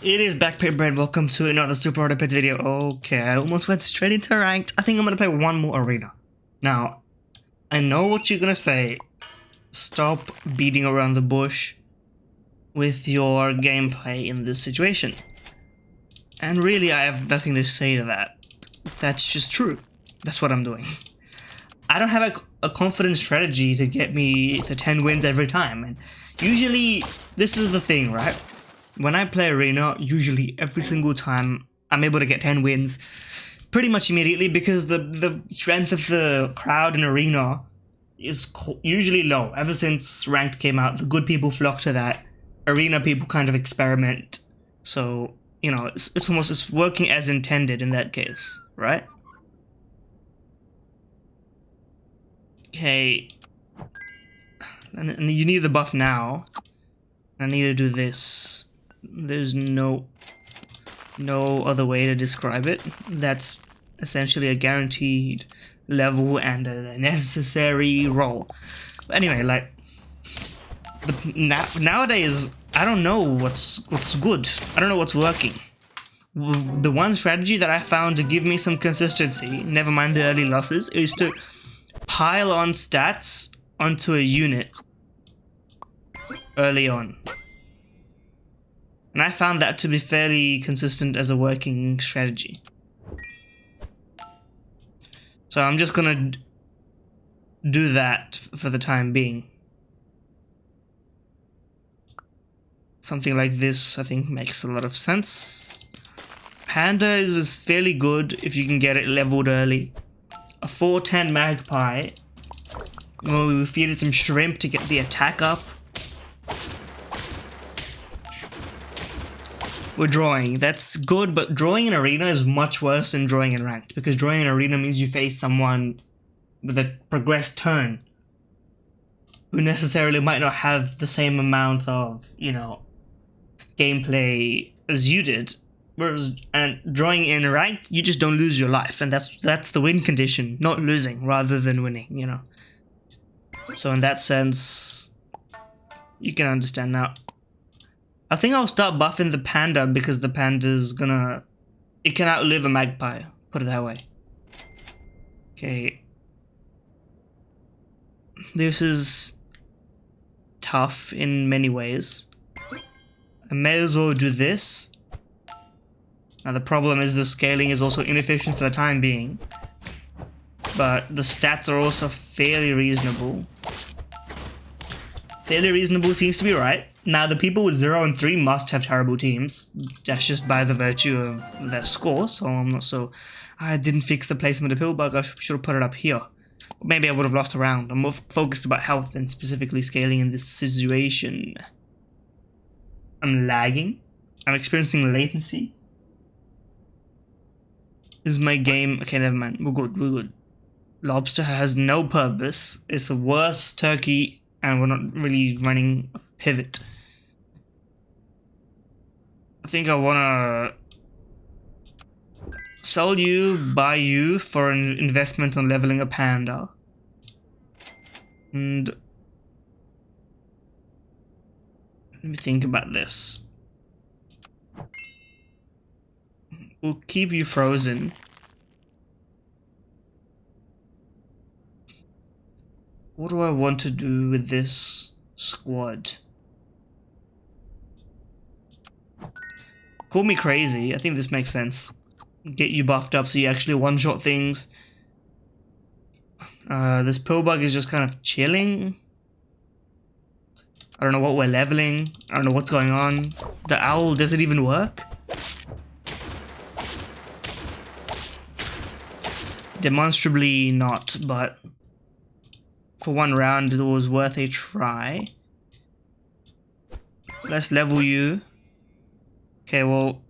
It is Backpaper and welcome to another Super Auto Pets video. Okay, I almost went straight into ranked. I think I'm gonna play one more arena. Now, I know what you're gonna say. Stop beating around the bush with your gameplay in this situation. And really, I have nothing to say to that. That's just true. That's what I'm doing. I don't have a confident strategy to get me to 10 wins every time. And usually, this is the thing, right? When I play arena, usually every single time I'm able to get 10 wins pretty much immediately because the strength of the crowd in arena is usually low. Ever since ranked came out, the good people flock to that. Arena people kind of experiment. So, you know, it's working as intended in that case, right? Okay. And you need the buff now. I need to do this. There's no other way to describe it. That's essentially a guaranteed level and a necessary role. But anyway, like nowadays, I don't know what's good. I don't know what's working. The one strategy that I found to give me some consistency, never mind the early losses, is to pile on stats onto a unit early on. And I found that to be fairly consistent as a working strategy. So I'm just gonna do that for the time being. Something like this, I think, makes a lot of sense. Panda is fairly good if you can get it leveled early. A 410 Magpie. Well, we feed it some shrimp to get the attack up. We're drawing. That's good, but drawing in arena is much worse than drawing in ranked, because drawing in arena means you face someone with a progressed turn who necessarily might not have the same amount of, you know, gameplay as you did. Whereas and drawing in ranked, you just don't lose your life, and that's the win condition, not losing rather than winning, you know. So in that sense, you can understand now. I think I'll start buffing the panda because the panda's it can outlive a magpie, put it that way. Okay. This is tough in many ways. I may as well do this. Now the problem is the scaling is also inefficient for the time being. But the stats are also fairly reasonable. Fairly reasonable seems to be right. Now, the people with 0 and 3 must have terrible teams. That's just by the virtue of their score, so I'm not so... I didn't fix the placement of Pillbug, I should have put it up here. Maybe I would have lost a round. I'm more focused about health than specifically scaling in this situation. I'm lagging. I'm experiencing latency. Is my game... Okay, never mind. We're good. Lobster has no purpose. It's a worse turkey, and we're not really running a pivot. I think I wanna sell you, buy you for an investment on leveling a panda. And let me think about this. We'll keep you frozen. What do I want to do with this squad? Call me crazy, I think this makes sense. Get you buffed up so you actually one-shot things. This Pillbug is just kind of chilling. I don't know what we're leveling. I don't know what's going on. The owl, does it even work? Demonstrably not, but for one round it was worth a try. Let's level you. Okay, well,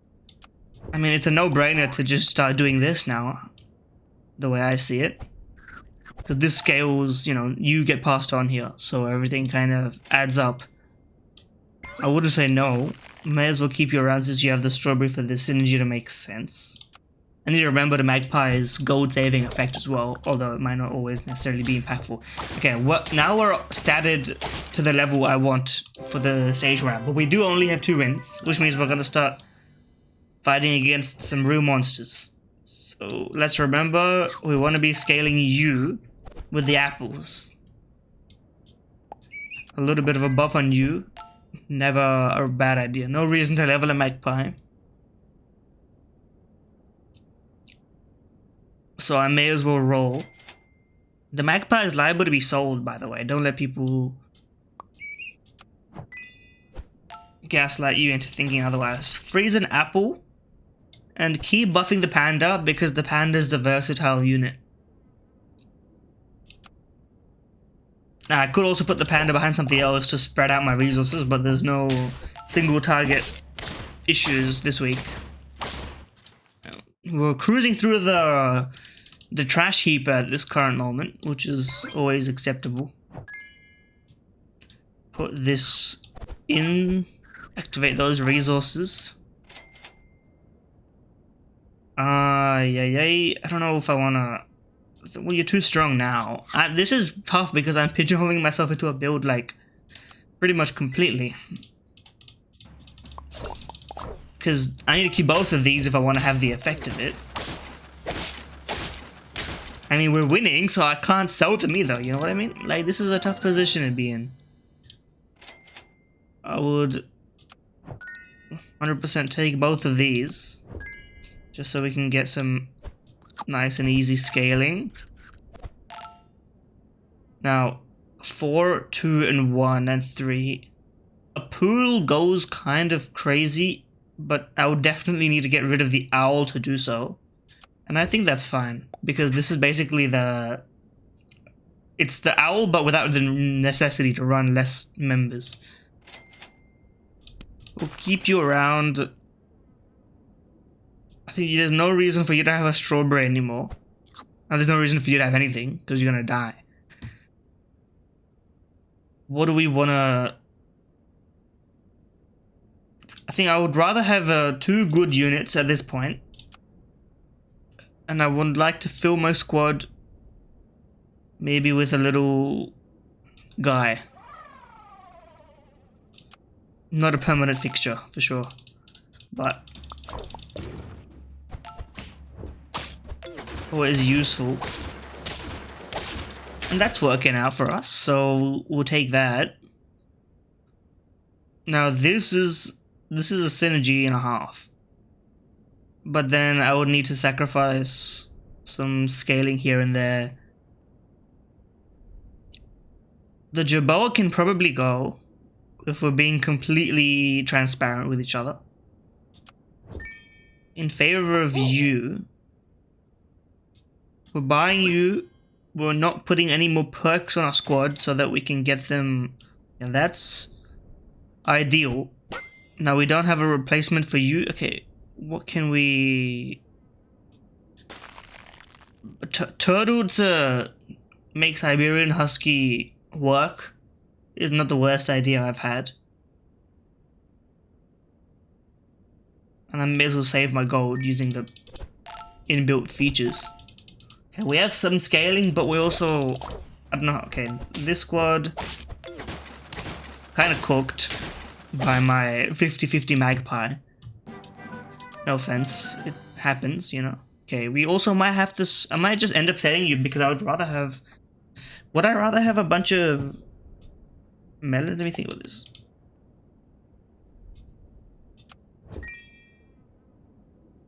I mean, it's a no-brainer to just start doing this now, the way I see it. Because this scales, you know, you get passed on here, so everything kind of adds up. I wouldn't say no. May as well keep you around since you have the strawberry for the synergy to make sense. I need to remember the Magpie's gold saving effect as well, although it might not always necessarily be impactful. Okay, now we're statted to the level I want for the stage round, but we do only have 2 wins, which means we're going to start fighting against some real monsters. So let's remember, we want to be scaling you with the apples. A little bit of a buff on you, never a bad idea. No reason to level a magpie. So I may as well roll. The magpie is liable to be sold, by the way. Don't let people gaslight you into thinking otherwise. Freeze an apple and keep buffing the panda because the panda is the versatile unit. Now, I could also put the panda behind something else to spread out my resources, but there's no single target issues this week. We're cruising through the trash heap at this current moment, which is always acceptable. Put this in, activate those resources. I don't know if I wanna. Well, you're too strong now. This is tough because I'm pigeonholing myself into a build like pretty much completely. Because I need to keep both of these if I want to have the effect of it. I mean, we're winning, so I can't sell them either, you know what I mean? Like, this is a tough position to be in. I would 100% take both of these, just so we can get some nice and easy scaling. Now, 4, 2, and 1, and 3. A pool goes kind of crazy, but I would definitely need to get rid of the owl to do so. And I think that's fine, because this is basically it's the owl, but without the necessity to run less members. We'll keep you around. I think there's no reason for you to have a strawberry anymore. And there's no reason for you to have anything, because you're gonna die. What do we wanna... I think I would rather have 2 good units at this point. And I would like to fill my squad maybe with a little guy. Not a permanent fixture, for sure. But always useful. And that's working out for us, so we'll take that. Now this is a synergy and a half. But then I would need to sacrifice some scaling here and there. The Jerboa can probably go if we're being completely transparent with each other. In favor of you, we're buying you. We're not putting any more perks on our squad so that we can get them. And that's ideal. Now we don't have a replacement for you. Okay. What can we... Turtle to make Siberian Husky work is not the worst idea I've had. And I may as well save my gold using the inbuilt features. Okay, we have some scaling, but we also... I don't know, okay, this squad kind of cooked by my 50-50 magpie. No offense, it happens, you know. Okay, we also might have to... I might just end up selling you because I would rather have... Would I rather have a bunch of... melons? Let me think about this.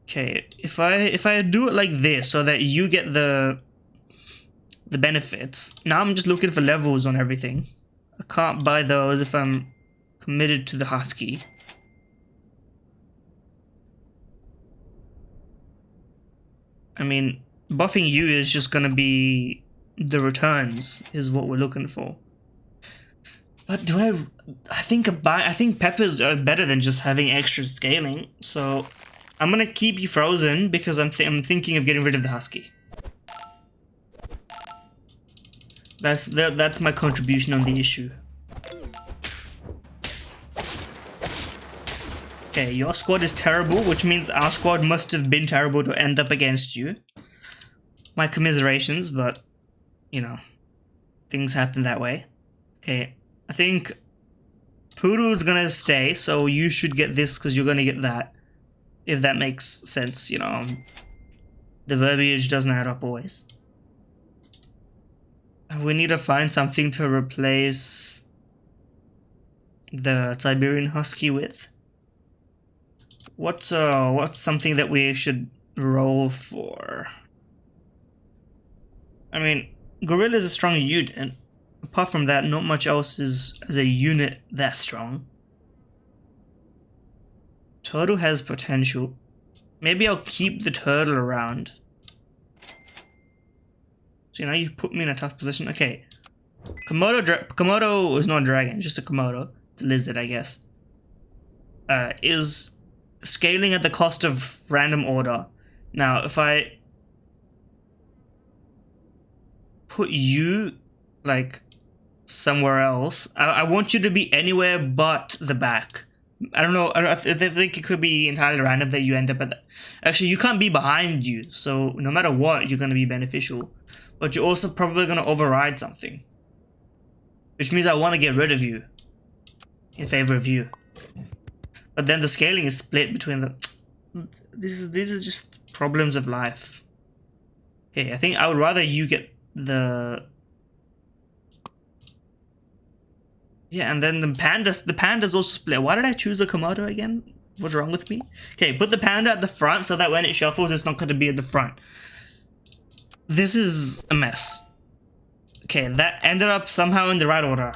Okay, if I do it like this so that you get the benefits, now I'm just looking for levels on everything. I can't buy those if I'm committed to the Husky. I mean, buffing you is just gonna be the returns is what we're looking for. But do I think peppers are better than just having extra scaling. So I'm gonna keep you frozen because I'm thinking of getting rid of the Husky. That's my contribution on the issue. Okay, your squad is terrible, which means our squad must have been terrible to end up against you. My commiserations, but, you know, things happen that way. Okay, I think Poodle's gonna stay, so you should get this because you're gonna get that. If that makes sense, you know. The verbiage doesn't add up always. We need to find something to replace the Siberian Husky with. What's something that we should roll for? I mean, Gorilla is a strong unit. Apart from that, not much else is as a unit that strong. Turtle has potential. Maybe I'll keep the turtle around. So now you put me in a tough position. Okay. Komodo is not a dragon, just a Komodo. It's a lizard, I guess. Is scaling at the cost of random order. Now, if I put you, like, somewhere else, I want you to be anywhere but the back. I don't know, I think it could be entirely random that you end up at that. Actually, you can't be behind you, so no matter what, you're going to be beneficial. But you're also probably going to override something. Which means I want to get rid of you in favor of you. But then the scaling is split between the... These are just problems of life. Okay, I think I would rather you get the... Yeah, and then the pandas also split. Why did I choose a Komodo again? What's wrong with me? Okay, put the panda at the front so that when it shuffles, it's not going to be at the front. This is a mess. Okay, that ended up somehow in the right order.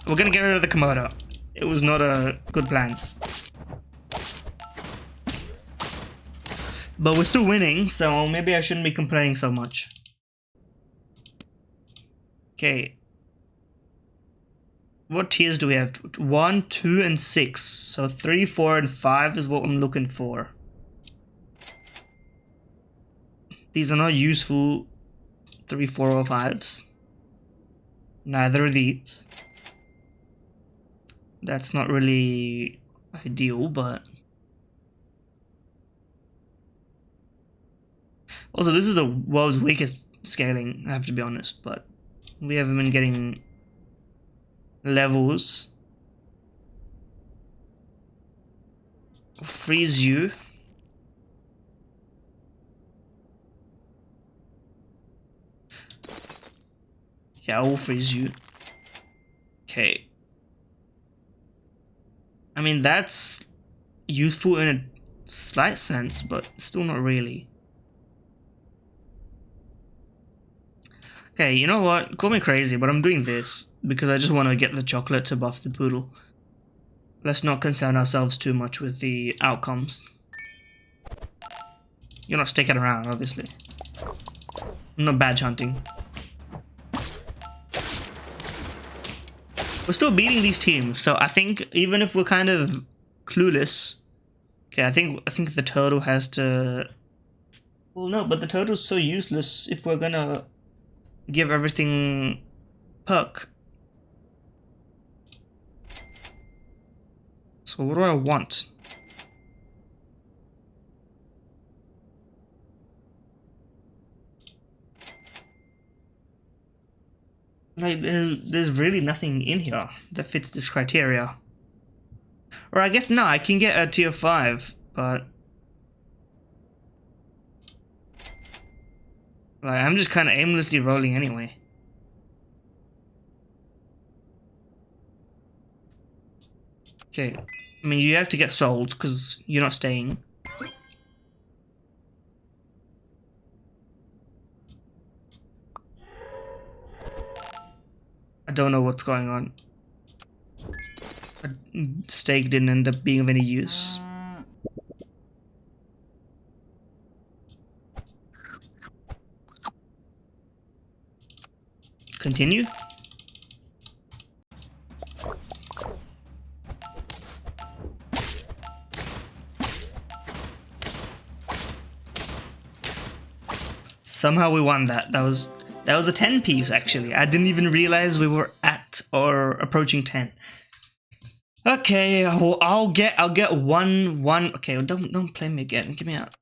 We're going to get rid of the Komodo. It was not a good plan. But we're still winning, so maybe I shouldn't be complaining so much. Okay. What tiers do we have? 1, 2, and 6. So 3, 4, and 5 is what I'm looking for. These are not useful 3, 4, or 5s. Neither are these. That's not really ideal, but... Also, this is the world's weakest scaling, I have to be honest, but we haven't been getting levels. Freeze you. Yeah, I will freeze you. Okay. I mean, that's useful in a slight sense, but still not really. Okay, you know what? Call me crazy, but I'm doing this because I just want to get the chocolate to buff the poodle. Let's not concern ourselves too much with the outcomes. You're not sticking around, obviously. I'm not badge hunting. We're still beating these teams, so I think even if we're kind of clueless... Okay, I think the turtle has to... Well, no, but the turtle's so useless if we're gonna... give everything perk. So what do I want? Like, there's really nothing in here that fits this criteria. Or I guess no, I can get a tier 5, but... Like, I'm just kind of aimlessly rolling anyway. Okay, I mean, you have to get sold because you're not staying. I don't know what's going on. A stake didn't end up being of any use. Continue. Somehow we won that. That was a 10 piece actually. I didn't even realize we were at or approaching 10. Okay, well, I'll get one. Okay, don't play me again. Give me out.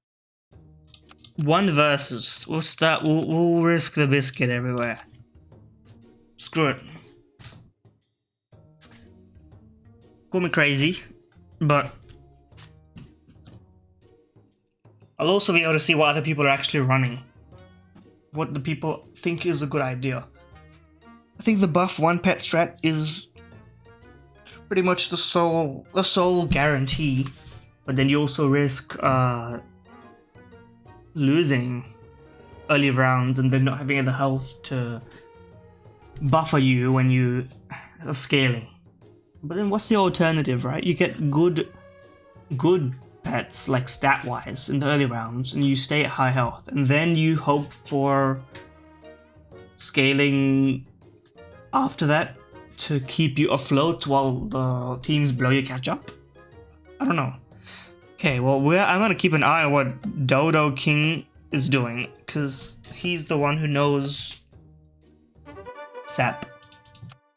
1 versus. We'll risk the biscuit everywhere. Screw it. Call me crazy, but I'll also be able to see what other people are actually running. What the people think is a good idea. I think the buff one pet strat is pretty much the sole guarantee, but then you also risk losing early rounds and then not having the health to buffer you when you are scaling. But then what's the alternative, right? You get good pets, like stat-wise, in the early rounds, and you stay at high health, and then you hope for scaling after that to keep you afloat while the teams below you catch up. I don't know. Okay, well, I'm gonna keep an eye on what Dodo King is doing, because he's the one who knows SAP,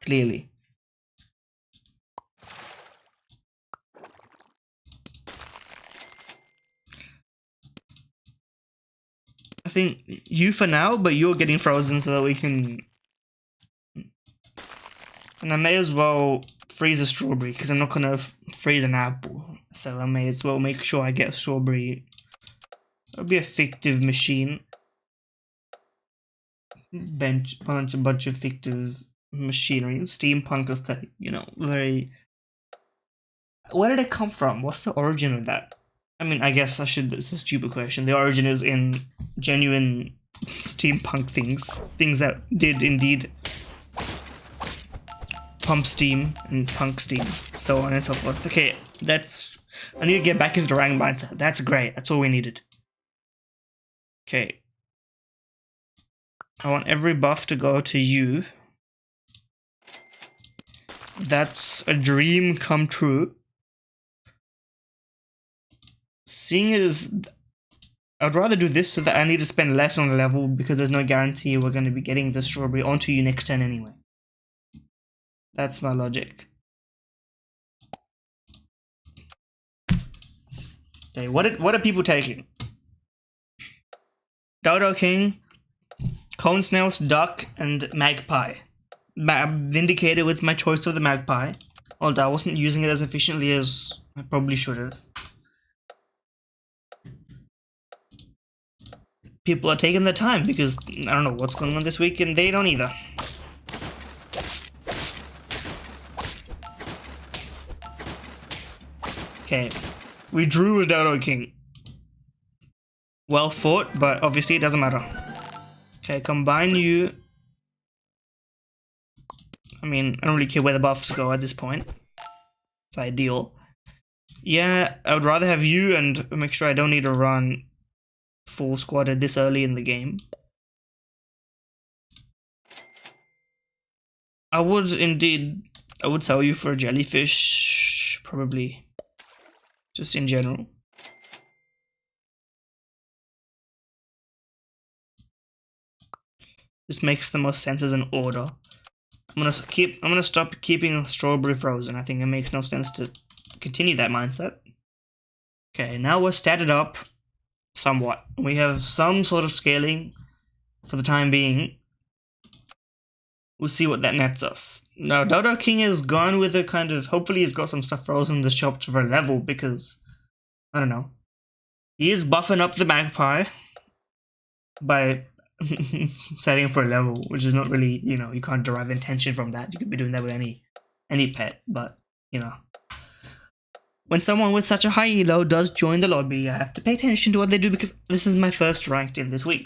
clearly. I think you for now, but you're getting frozen so that we can... And I may as well freeze a strawberry, because I'm not gonna freeze an apple. So I may as well make sure I get a strawberry. It'll be a fictive machine. Bunch of fictive machinery, steampunk aesthetic, you know, very... Where did it come from? What's the origin of that? I mean, I guess it's a stupid question. The origin is in genuine steampunk things that did indeed pump steam and punk steam, so on and so forth. Okay, I need to get back into the rank mindset. That's great. That's all we needed. Okay. I want every buff to go to you. That's a dream come true. Seeing as I'd rather do this so that I need to spend less on the level, because there's no guarantee we're going to be getting the strawberry onto you next turn anyway. That's my logic. Okay, what are people taking? Dodo King, Cone Snails, Duck, and Magpie. I'm vindicated with my choice of the Magpie, although I wasn't using it as efficiently as I probably should have. People are taking their time because I don't know what's going on this week and they don't either. Okay, we drew a Dodo King. Well fought, but obviously it doesn't matter. Okay, combine you. I mean, I don't really care where the buffs go at this point. It's ideal. Yeah, I would rather have you and make sure I don't need to run full squatted this early in the game. I would sell you for a jellyfish, probably. Just in general. This makes the most sense as an order. I'm gonna stop keeping strawberry frozen. I think it makes no sense to continue that mindset. Okay, now we're statted up somewhat. We have some sort of scaling for the time being. We'll see what that nets us. Now, Dodo King is gone with a kind of... Hopefully he's got some stuff frozen in the shop for a level, because... I don't know. He is buffing up the Magpie by setting for a level, which is not really, you know, you can't derive intention from that. You could be doing that with any pet, but, you know. When someone with such a high elo does join the lobby, I have to pay attention to what they do, because this is my first ranked in this week.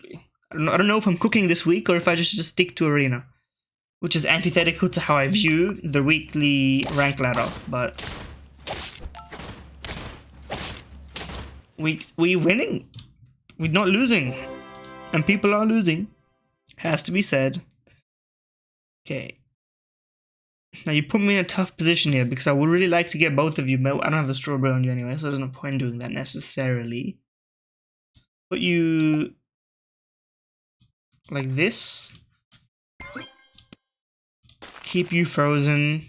I don't know if I'm cooking this week or if I just stick to arena, which is antithetical to how I view the weekly rank ladder, but we winning. We're not losing. And people are losing. Has to be said. Okay. Now you put me in a tough position here, because I would really like to get both of you, but I don't have a strawberry on you anyway, so there's no point doing that necessarily. Put you like this. Keep you frozen.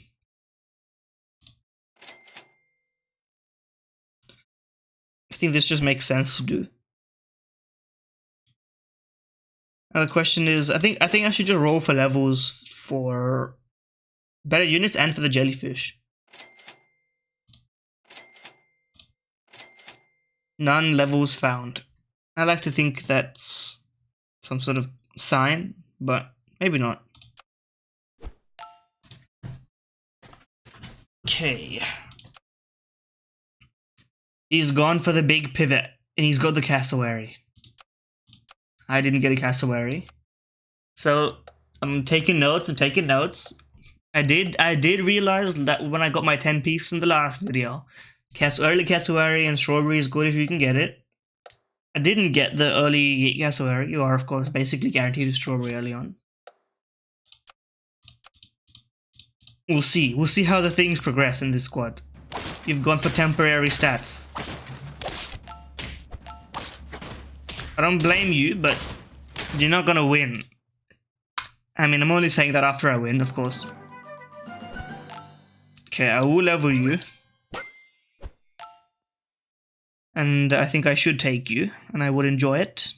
I think this just makes sense to do. Now the question is, I think I should just roll for levels for better units and for the jellyfish. None levels found. I like to think that's some sort of sign, but maybe not. Okay. He's gone for the big pivot, and he's got the cassowary. I didn't get a cassowary. So, I'm taking notes, I did realize that when I got my 10 piece in the last video, early cassowary and strawberry is good if you can get it. I didn't get the early cassowary. You are, of course, basically guaranteed a strawberry early on. We'll see. We'll see how the things progress in this squad. You've gone for temporary stats. I don't blame you, but you're not gonna win. I mean, I'm only saying that after I win, of course. Okay, I will level you. And I think I should take you, and I would enjoy it.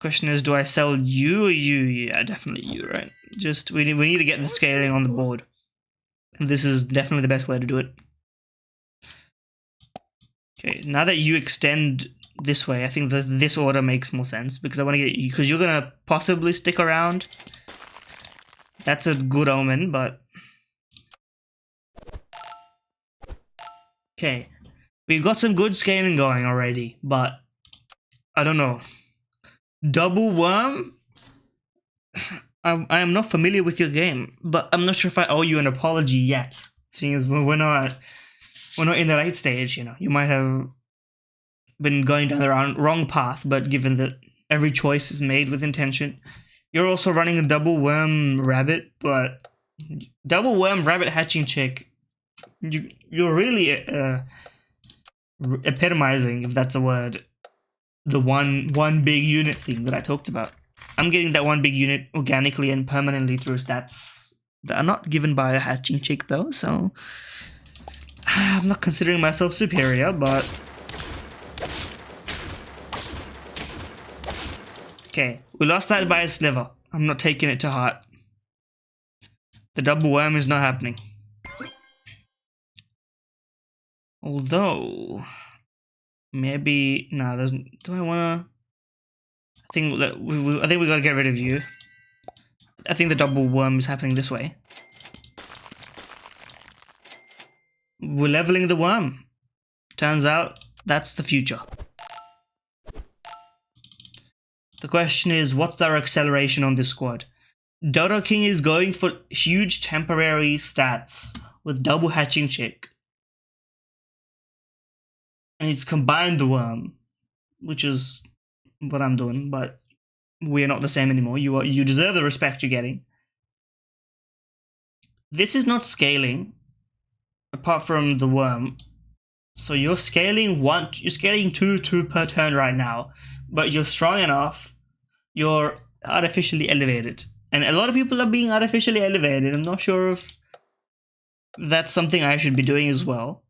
Question is, do I sell you or you? Yeah, definitely you, right? Just, we need to get the scaling on the board. And this is definitely the best way to do it. Okay, now that you extend this way, I think that this order makes more sense, because I want to get you, because you're gonna possibly stick around. That's a good omen, but... Okay, we've got some good scaling going already, but I don't know. Double worm? I am not familiar with your game, but I'm not sure if I owe you an apology yet, seeing as we're not in the late stage, you know. You might have been going down the wrong path, but given that every choice is made with intention. You're also running a double worm rabbit, but double worm rabbit hatching chick, you're really epitomizing, if that's a word, the one big unit thing that I talked about. I'm getting that one big unit organically and permanently through stats that are not given by a hatching chick though, so I'm not considering myself superior, but okay, we lost that by a sliver. I'm not taking it to heart. The double worm is not happening. Although, maybe, nah, there's, do I wanna, I think we gotta get rid of you. I think the double worm is happening this way. We're leveling the worm. Turns out, that's the future. The question is, what's our acceleration on this squad? Dodo King is going for huge temporary stats with double hatching chick. And he's combined the worm, which is what I'm doing, but we're not the same anymore. You deserve the respect you're getting. This is not scaling, apart from the worm. So you're scaling two per turn right now, but you're strong enough, you're artificially elevated. And a lot of people are being artificially elevated. I'm not sure if that's something I should be doing as well.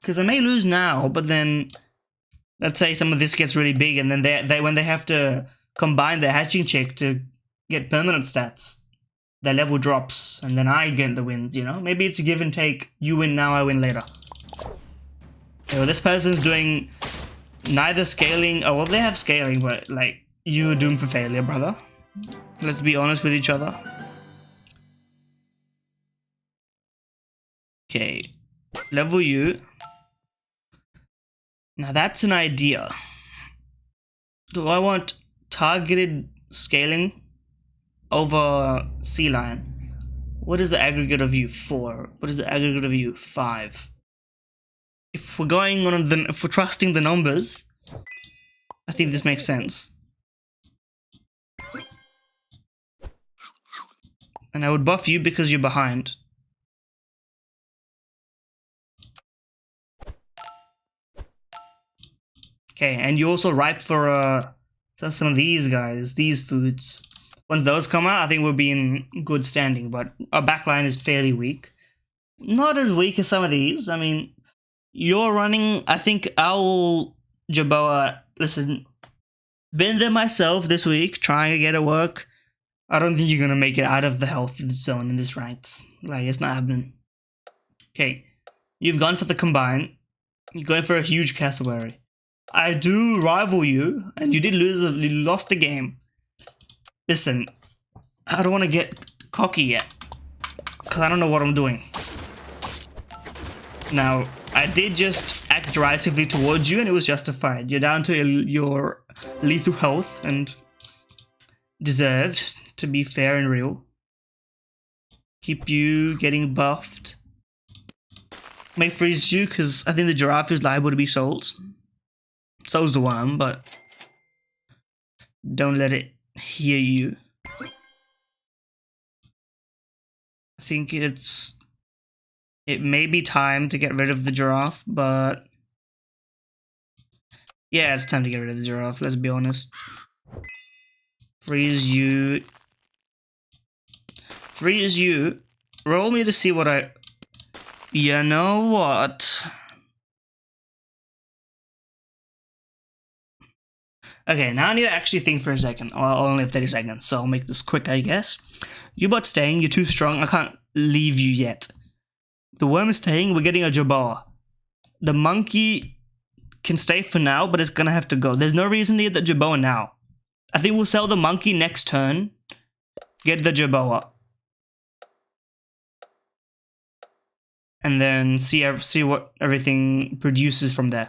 Because I may lose now, but then let's say some of this gets really big, and then they when they have to combine their hatching chick to get permanent stats, their level drops, and then I get the wins, you know? Maybe it's a give and take. You win now, I win later. Okay, well, this person's doing neither scaling. Oh, well, they have scaling, but, like, you're doomed for failure, brother. Let's be honest with each other. Okay, level you. Now that's an idea. Do I want targeted scaling over sea lion? What is the aggregate of you? 4. What is the aggregate of you? 5. If we're going on if we're trusting the numbers, I think this makes sense. And I would buff you because you're behind. Okay, and you're also ripe for some of these guys, these foods. Once those come out, I think we'll be in good standing, but our backline is fairly weak. Not as weak as some of these. I mean, you're running, I think Owl, Jerboa, listen, been there myself this week, trying to get it work. I don't think you're gonna make it out of the health zone in this ranked. Like, it's not happening. Okay, You've gone for the combine. You're going for a huge cassowary. I do rival you, and you did lose. You lost a game. Listen, I don't want to get cocky yet, because I don't know what I'm doing. Now, I did just act derisively towards you, and it was justified. You're down to your lethal health, and deserved, to be fair and real. Keep you getting buffed. May freeze you, because I think the giraffe is liable to be sold. So's the worm, but don't let it hear you. I think it may be time to get rid of the giraffe, but yeah, it's time to get rid of the giraffe, let's be honest. Freeze you. Freeze you. Roll me to see what I... You know what? Okay, now I need to actually think for a second. Well, I'll only have 30 seconds, so I'll make this quick, I guess. You bot staying, you're too strong, I can't leave you yet. The worm is staying, we're getting a Jerboa. The monkey can stay for now, but it's gonna have to go. There's no reason to get the Jerboa now. I think we'll sell the monkey next turn. Get the Jerboa. And then see what everything produces from there.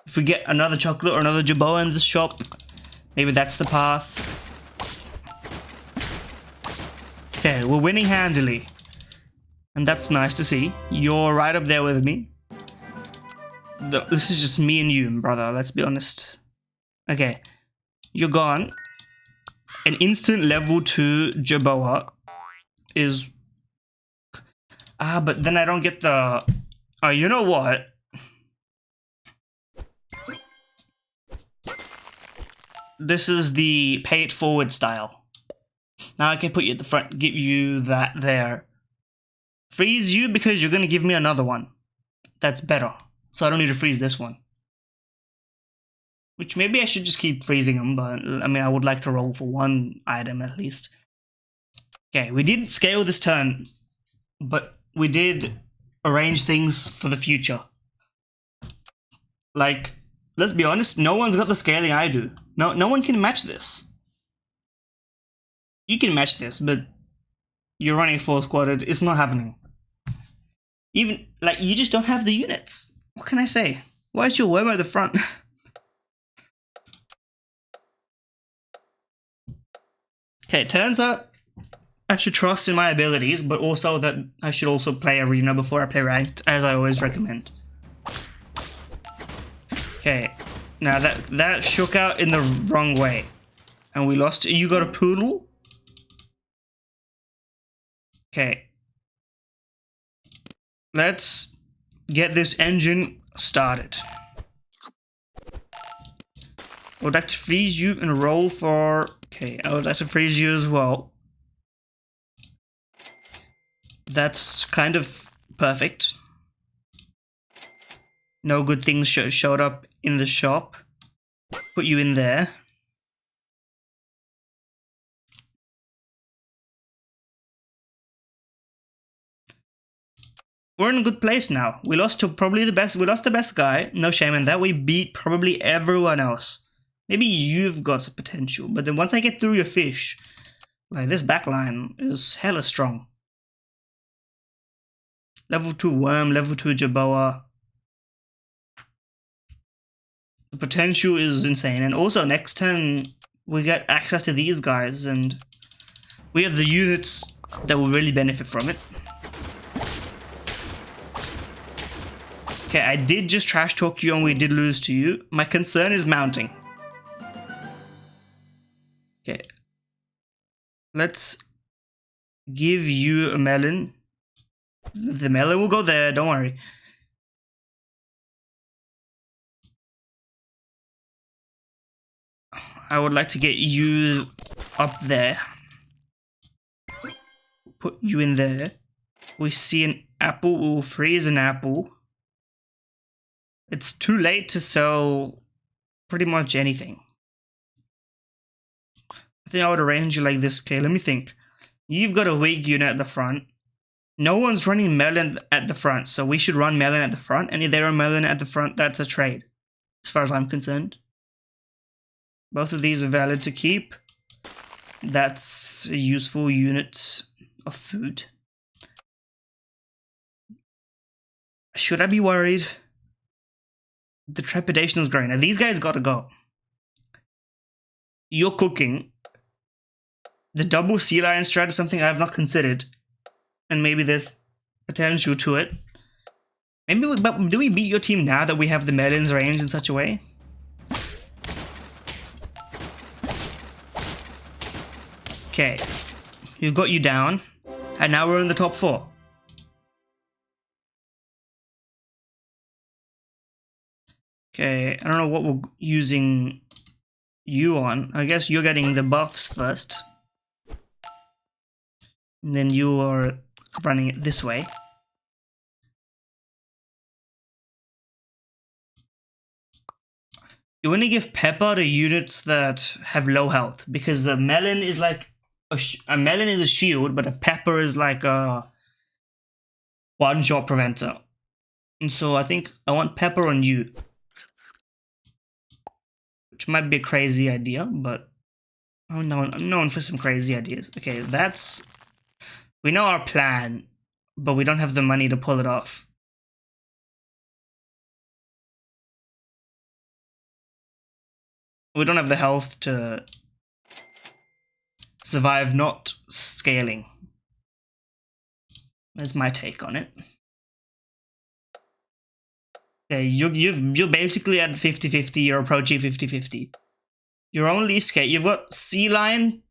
If we get another chocolate or another Jerboa in this shop, maybe that's the path. Okay, we're winning handily. And that's nice to see. You're right up there with me. This is just me and you, brother, let's be honest. Okay, you're gone. An instant level 2 Jerboa is... but then I don't get the... Oh, you know what? This is the pay it forward style. Now I can put you at the front, give you that there. Freeze you because you're going to give me another one. That's better. So I don't need to freeze this one. Which maybe I should just keep freezing them, but I mean, I would like to roll for one item at least. Okay, we did scale this turn, but we did arrange things for the future. Like, let's be honest, no one's got the scaling I do. No one can match this. You can match this, but you're running full squad, it's not happening. Even, like, you just don't have the units. What can I say? Why is your worm at the front? Okay, turns out I should trust in my abilities, but also that I should also play arena before I play ranked, as I always recommend. Okay, now that shook out in the wrong way, and we lost. You got a poodle? Okay. Let's get this engine started. I would like to freeze you and roll for... Okay, I would like to freeze you as well. That's kind of perfect. No good things showed up in the shop. Put you in there. We're in a good place now. We lost to probably the best. We lost the best guy. No shame in that. We beat probably everyone else. Maybe you've got some potential, but then once I get through your fish, like this backline is hella strong. Level 2 worm, level 2 Jerboa. The potential is insane, and also next turn we get access to these guys, and we have the units that will really benefit from it. Okay, I did just trash talk you and we did lose to you. My concern is mounting. Okay. Let's give you a melon. The melon will go there, don't worry. I would like to get you up there. Put you in there. We see an apple, we'll freeze an apple. It's too late to sell pretty much anything. I think I would arrange you like this. Okay, let me think. You've got a weak unit at the front. No one's running melon at the front, so we should run melon at the front, and if they run melon at the front, that's a trade, as far as I'm concerned. Both of these are valid to keep. That's a useful unit of food. Should I be worried? The trepidation is growing. Now, these guys gotta go. You're cooking. The double sea lion strat is something I have not considered. And maybe there's potential to it. Maybe, but do we beat your team now that we have the melons range in such a way? Okay. We've got you down. And now we're in the top 4. Okay, I don't know what we're using you on. I guess you're getting the buffs first. And then you are running it this way. You want to give pepper to units that have low health, because a melon is like a melon is a shield, but a pepper is like a one-shot preventer. And so I think I want pepper on you. Which might be a crazy idea, but I'm known for some crazy ideas. Okay, that's... We know our plan, but we don't have the money to pull it off. We don't have the health to survive not scaling. That's my take on it. Okay, you're basically at 50-50, you're approaching 50-50. You're only scared. You've got sea lion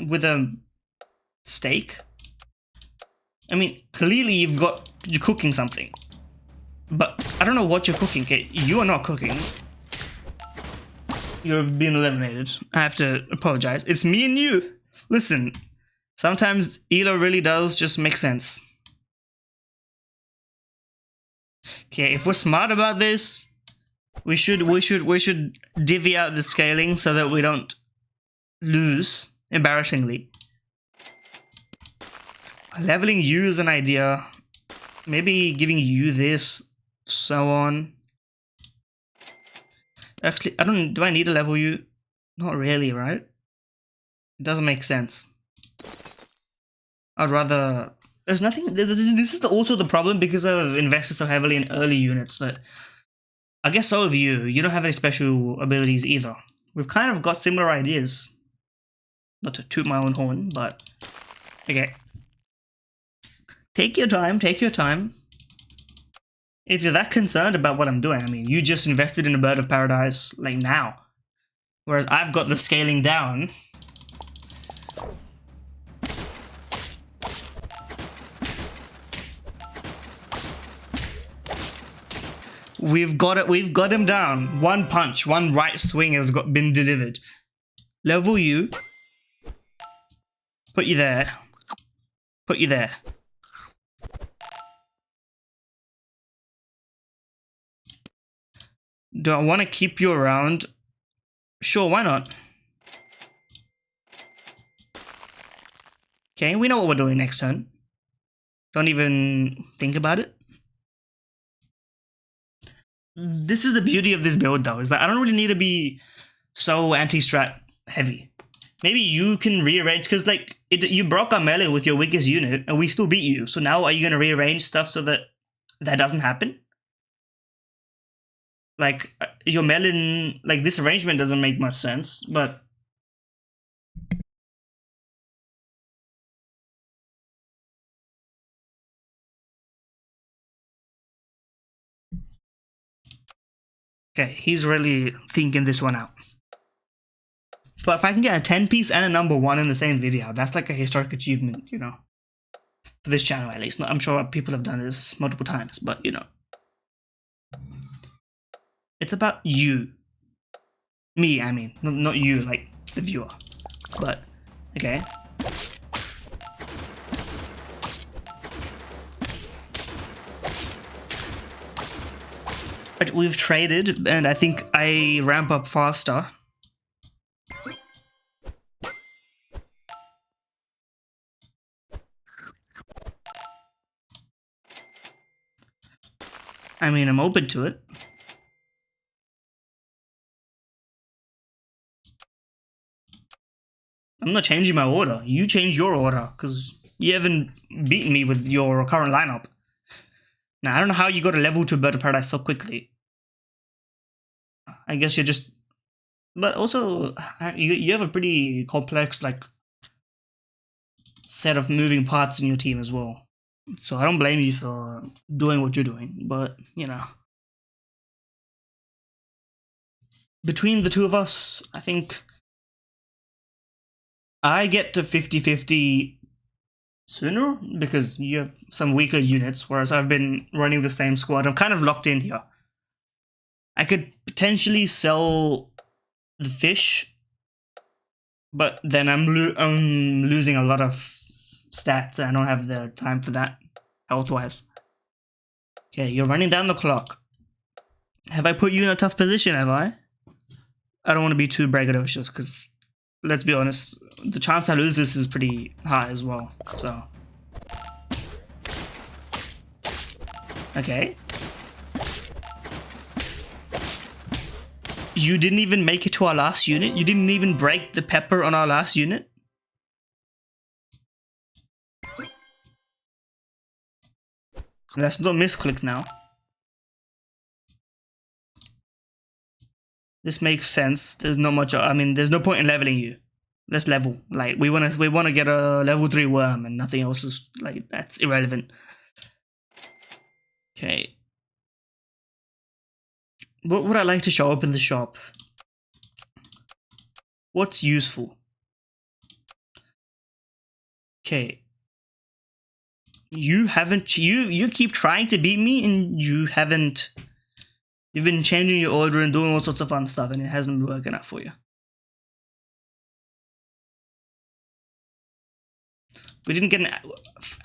with a steak. I mean, clearly you're cooking something. But I don't know what you're cooking. Okay, you are not cooking. You've been eliminated. I have to apologize. It's me and you. Listen, sometimes Elo really does just make sense. Okay, if we're smart about this, we should divvy out the scaling so that we don't lose embarrassingly. Leveling you is an idea. Maybe giving you this, so on. Actually, do I need to level you? Not really, right? It doesn't make sense. I'd rather... There's nothing... This is also the problem because I've invested so heavily in early units that... I guess so have you. You don't have any special abilities either. We've kind of got similar ideas. Not to toot my own horn, but... Okay. Take your time, take your time. If you're that concerned about what I'm doing, I mean, you just invested in a Bird of Paradise, like, now. Whereas I've got the scaling down. We've got him down. One punch, one right swing has been delivered. Level you. Put you there. Put you there. Do I want to keep you around? Sure, why not? Okay, we know what we're doing next turn. Don't even think about it. This is the beauty of this build though, is that I don't really need to be so anti-strat heavy. Maybe you can rearrange, because like, you broke our melee with your weakest unit and we still beat you. So now are you going to rearrange stuff so that that doesn't happen? Like, your melon, like, this arrangement doesn't make much sense, but... Okay, he's really thinking this one out. But if I can get a 10-piece and a number 1 in the same video, that's like a historic achievement, you know? For this channel, at least. I'm sure people have done this multiple times, but, you know. It's about you. Me, I mean. Not you, like, the viewer. But, okay. But we've traded, and I think I ramp up faster. I mean, I'm open to it. I'm not changing my order. You change your order, because you haven't beaten me with your current lineup. Now, I don't know how you got a level 2 Bird of Paradise so quickly. I guess you're just... But also, you have a pretty complex, like, set of moving parts in your team as well. So I don't blame you for doing what you're doing, but, you know. Between the two of us, I think I get to 50-50 sooner because you have some weaker units, whereas I've been running the same squad. I'm kind of locked in here. I could potentially sell the fish, but then I'm losing a lot of stats and I don't have the time for that, health-wise. Okay, you're running down the clock. Have I put you in a tough position, have I? I don't want to be too braggadocious, because, let's be honest, the chance I lose this is pretty high as well, so... Okay. You didn't even make it to our last unit? You didn't even break the pepper on our last unit? That's not misclick now. This makes sense. There's not much. I mean, there's no point in leveling you. Let's level. Like we wanna get a level 3 worm, and nothing else is like that's irrelevant. Okay. What would I like to show up in the shop? What's useful? Okay. You haven't. You keep trying to beat me, and you haven't. You've been changing your order and doing all sorts of fun stuff, and it hasn't been working out for you. We didn't get an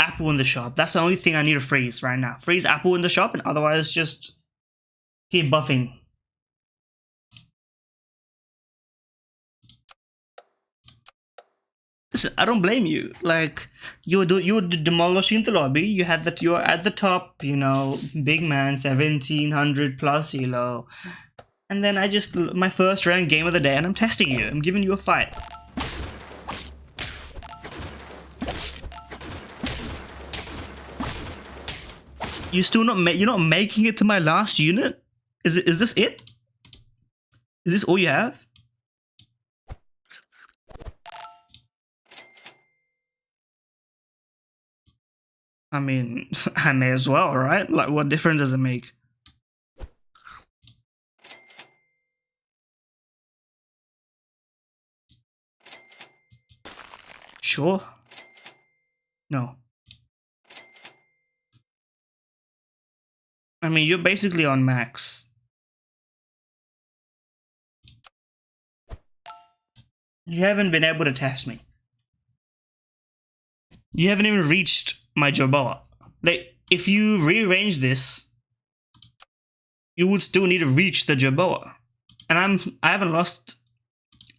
apple in the shop. That's the only thing I need to freeze right now. Freeze apple in the shop, and otherwise just keep buffing. Listen, I don't blame you. Like you were demolishing the lobby. You had that you're at the top, you know, big man, 1700 plus elo, and then I just my first ranked game of the day, and I'm testing you. I'm giving you a fight. You're not making it to my last unit? Is this it? Is this all you have? I mean, I may as well, right? Like, what difference does it make? Sure. No. I mean, you're basically on max. You haven't been able to test me. You haven't even reached my Jerboa. Like, if you rearrange this, you would still need to reach the Jerboa. And I haven't lost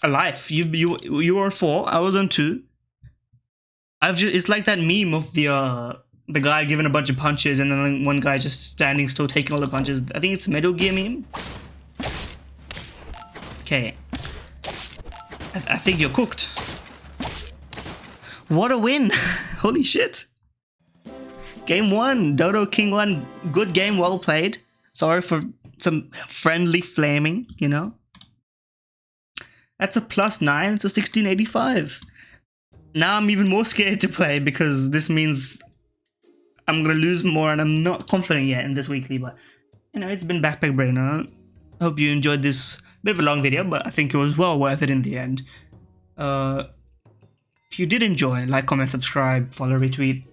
a life. You were on 4, I was on 2. It's like that meme of the guy giving a bunch of punches and then one guy just standing still taking all the punches. I think it's Metal Gear meme. Okay. I think you're cooked. What a win! Holy shit. Game 1, Dodo King 1, good game, well played. Sorry for some friendly flaming, you know. That's a +9, it's a 1685. Now I'm even more scared to play because this means I'm gonna lose more and I'm not confident yet in this weekly, but you know, it's been Backpack Brainer. I hope you enjoyed this bit of a long video, but I think it was well worth it in the end. If you did enjoy, like, comment, subscribe, follow, retweet,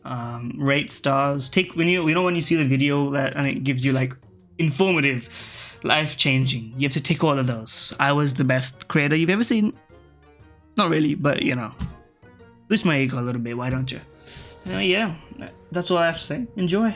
rate stars. When you see the video that and it gives you like informative, life-changing, you have to tick all of those. I was the best creator you've ever seen. Not really, but you know, boost my ego a little bit. Why don't you? Yeah, that's all I have to say. Enjoy.